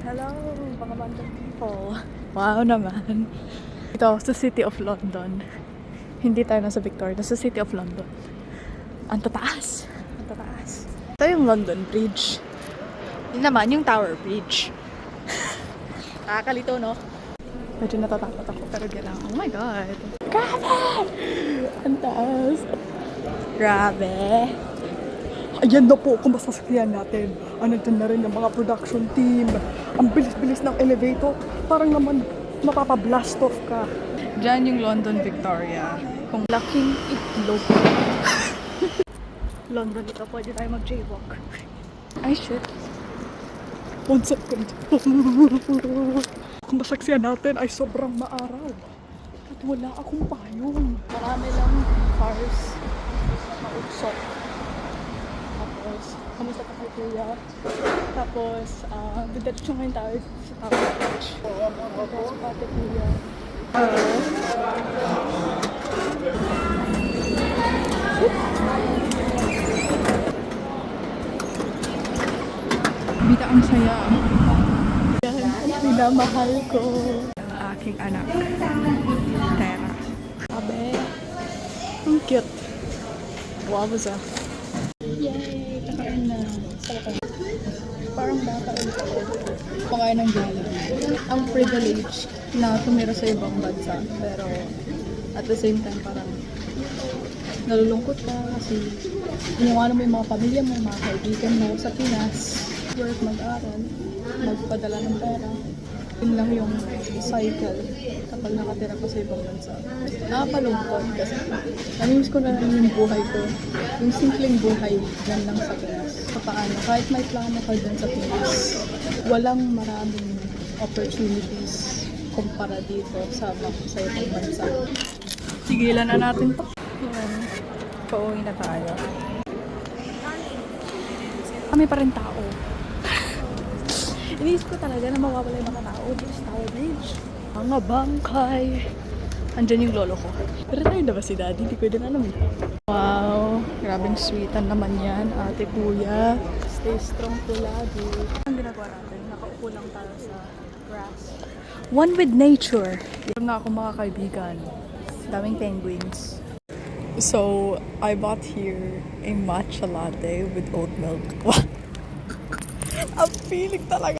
Hello, mga London people. Wow naman. Ito, sa City of London. Hindi tayo nasa Victoria, nasa City of London. Ang tataas. Ang tataas. Ito yung London Bridge. Yun naman, yung Tower Bridge. Nakakalito, no? Medyo natatakot ako, pero di lang. Oh my God. Grabe! Ang taas. Grabe. Ayan na po kung masasakyan natin. Nandun na rin yung mga production team. Ang bilis-bilis ng elevator. Parang naman mapapablast off ka. Diyan yung London Victoria. Kung laking itlog. London ito, pwede tayo mag-jaywalk. Ay, shit. 1 second. Kung masaksiyan natin ay sobrang maaraw. At wala akong payong. Marami lang cars na uksok. Tapos, kamusta pa kay Kuya? Tapos, didiretso ngayon tayo sa Tower Bridge. Tapos, pati Kuya. Bita ang saya. Yan ang pinamahal ko. Ang aking anak. Tera. Abe. Ang cute. Wow, ba siya? Yay! Kakain na. Parang bata ulit ako. Pakain ng Jollibee. Ang privilege na tumira sa ibang bansa. Pero at the same time parang nalulungkot ka kasi iniwanan mo yung mga pamilya mo, mga kaibigan mo sa Pinas. Work, mag-aral, magpadala ng pera. Yun lang yung cycle kapag nakatira ka sa ibang bansa. Nakapalungkot kasi namimiss ko na lang yung buhay ko. Yung simpleng buhay yan lang sa Pinas. Paano, kahit may plano ka dun sa Pinas, walang maraming opportunities kumpara dito sa ibang bansa. Sigilan na natin to. Yan. Pauwi na tayo. Kami pa rin tao. Iniisip ko talaga na mawawala yung mga tao dito sa Tower Bridge. Mga bangkay. Andyan yung lolo ko. Pero tayo na ba si Daddy? Hindi ko din alam eh. Wow. Grabing sweetan naman yan. Ate, Kuya. Stay strong po lagi. Ang ginagawa natin, nakaupo lang tayo sa grass. One with nature. Meron na ako mga kaibigan. Daming penguins. So, I bought here a matcha latte with oat milk. Ang feeling talaga.